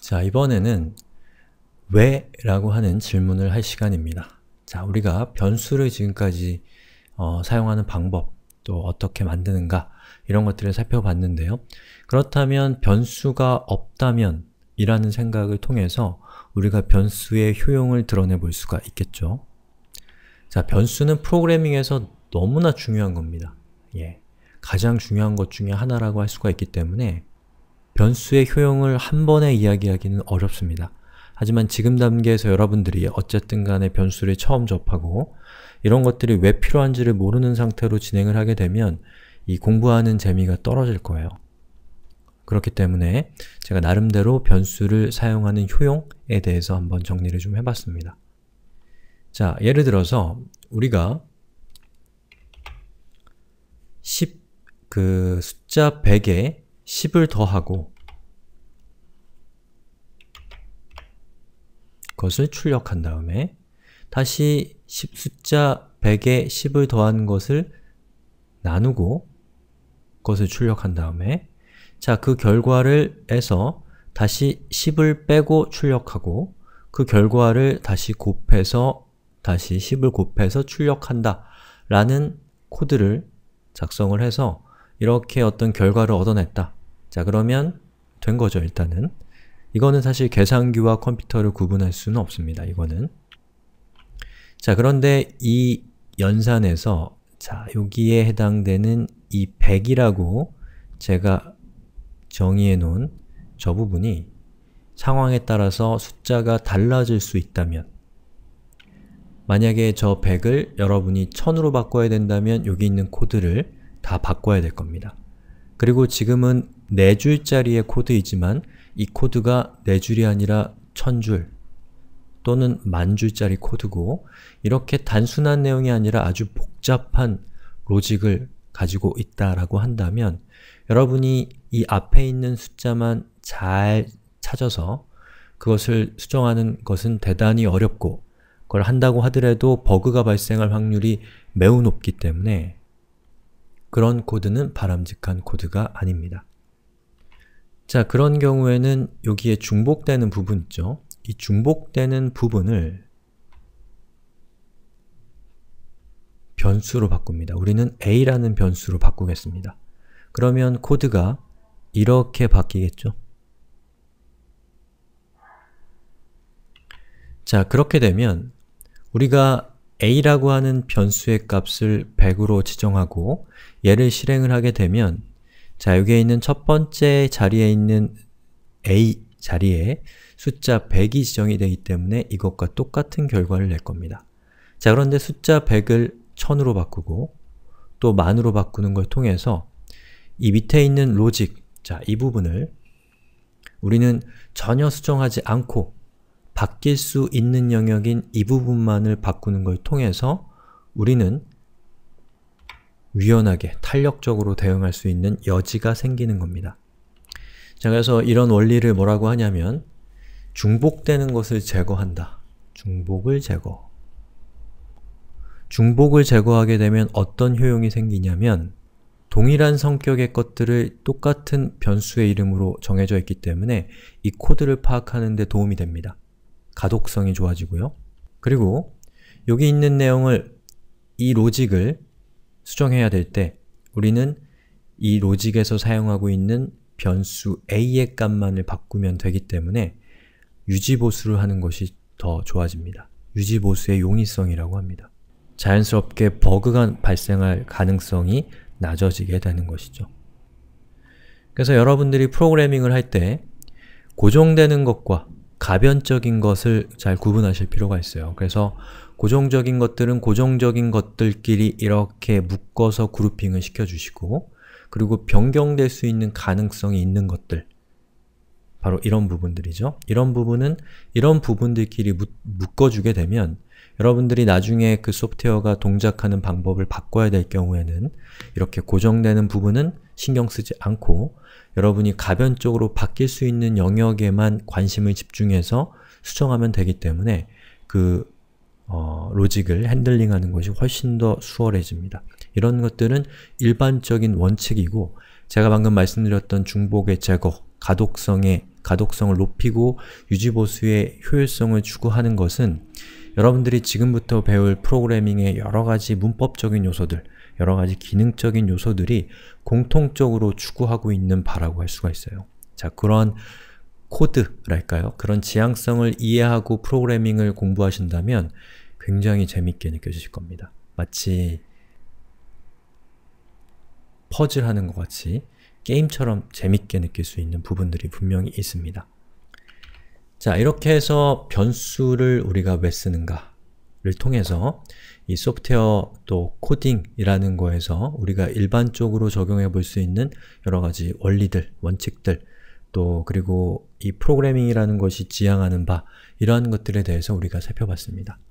자, 이번에는 왜? 라고 하는 질문을 할 시간입니다. 자, 우리가 변수를 지금까지 사용하는 방법, 또 어떻게 만드는가 이런 것들을 살펴봤는데요. 그렇다면 변수가 없다면 이라는 생각을 통해서 우리가 변수의 효용을 드러내 볼 수가 있겠죠. 자, 변수는 프로그래밍에서 너무나 중요한 겁니다. 가장 중요한 것 중에 하나라고 할 수가 있기 때문에 변수의 효용을 한 번에 이야기하기는 어렵습니다. 하지만 지금 단계에서 여러분들이 어쨌든 간에 변수를 처음 접하고 이런 것들이 왜 필요한지를 모르는 상태로 진행을 하게 되면 이 공부하는 재미가 떨어질 거예요. 그렇기 때문에 제가 나름대로 변수를 사용하는 효용에 대해서 한번 정리를 좀 해봤습니다. 자, 예를 들어서 우리가 숫자 100에 10을 더하고 그것을 출력한 다음에 다시 숫자 100에 10을 더한 것을 나누고 그것을 출력한 다음에 자, 그 결과를 해서 다시 10을 빼고 출력하고 그 결과를 다시 곱해서 다시 10을 곱해서 출력한다 라는 코드를 작성을 해서 이렇게 어떤 결과를 얻어냈다. 자, 그러면 된 거죠, 일단은. 이거는 사실 계산기와 컴퓨터를 구분할 수는 없습니다, 이거는. 자, 그런데 이 연산에서 자, 여기에 해당되는 이 100이라고 제가 정의해 놓은 저 부분이 상황에 따라서 숫자가 달라질 수 있다면 만약에 저 100을 여러분이 1000으로 바꿔야 된다면 여기 있는 코드를 다 바꿔야 될 겁니다. 그리고 지금은 4줄짜리의 코드이지만 이 코드가 4줄이 아니라 1000줄 또는 10,000줄짜리 코드고 이렇게 단순한 내용이 아니라 아주 복잡한 로직을 가지고 있다라고 한다면 여러분이 이 앞에 있는 숫자만 잘 찾아서 그것을 수정하는 것은 대단히 어렵고 그걸 한다고 하더라도 버그가 발생할 확률이 매우 높기 때문에 그런 코드는 바람직한 코드가 아닙니다. 자, 그런 경우에는 여기에 중복되는 부분 있죠? 이 중복되는 부분을 변수로 바꿉니다. 우리는 a라는 변수로 바꾸겠습니다. 그러면 코드가 이렇게 바뀌겠죠? 자, 그렇게 되면 우리가 a라고 하는 변수의 값을 100으로 지정하고 얘를 실행을 하게 되면 자, 여기에 있는 첫 번째 자리에 있는 a 자리에 숫자 100이 지정이 되기 때문에 이것과 똑같은 결과를 낼 겁니다. 자, 그런데 숫자 100을 1000으로 바꾸고 또 만으로 바꾸는 걸 통해서 이 밑에 있는 로직, 자, 이 부분을 우리는 전혀 수정하지 않고 바뀔 수 있는 영역인 이 부분만을 바꾸는 걸 통해서 우리는 유연하게, 탄력적으로 대응할 수 있는 여지가 생기는 겁니다. 자, 그래서 이런 원리를 뭐라고 하냐면 중복되는 것을 제거한다. 중복을 제거. 중복을 제거하게 되면 어떤 효용이 생기냐면 동일한 성격의 것들을 똑같은 변수의 이름으로 정해져 있기 때문에 이 코드를 파악하는 데 도움이 됩니다. 가독성이 좋아지고요. 그리고 여기 있는 내용을 이 로직을 수정해야 될 때 우리는 이 로직에서 사용하고 있는 변수 a의 값만을 바꾸면 되기 때문에 유지보수를 하는 것이 더 좋아집니다. 유지보수의 용이성이라고 합니다. 자연스럽게 버그가 발생할 가능성이 낮아지게 되는 것이죠. 그래서 여러분들이 프로그래밍을 할 때 고정되는 것과 가변적인 것을 잘 구분하실 필요가 있어요. 그래서 고정적인 것들은 고정적인 것들끼리 이렇게 묶어서 그룹핑을 시켜주시고 그리고 변경될 수 있는 가능성이 있는 것들 바로 이런 부분들이죠. 이런 부분은 이런 부분들끼리 묶어주게 되면 여러분들이 나중에 그 소프트웨어가 동작하는 방법을 바꿔야 될 경우에는 이렇게 고정되는 부분은 신경 쓰지 않고 여러분이 가변적으로 바뀔 수 있는 영역에만 관심을 집중해서 수정하면 되기 때문에 그 로직을 핸들링하는 것이 훨씬 더 수월해집니다. 이런 것들은 일반적인 원칙이고 제가 방금 말씀드렸던 중복의 제거, 가독성의 가독성을 높이고 유지보수의 효율성을 추구하는 것은 여러분들이 지금부터 배울 프로그래밍의 여러가지 문법적인 요소들, 여러가지 기능적인 요소들이 공통적으로 추구하고 있는 바라고 할 수가 있어요. 자, 그런 코드랄까요? 그런 지향성을 이해하고 프로그래밍을 공부하신다면 굉장히 재밌게 느껴지실 겁니다. 마치 퍼즐하는 것 같이 게임처럼 재밌게 느낄 수 있는 부분들이 분명히 있습니다. 자, 이렇게 해서 변수를 우리가 왜 쓰는가를 통해서 이 소프트웨어 또 코딩이라는 거에서 우리가 일반적으로 적용해 볼 수 있는 여러가지 원리들, 원칙들, 또 그리고 이 프로그래밍이라는 것이 지향하는 바, 이러한 것들에 대해서 우리가 살펴봤습니다.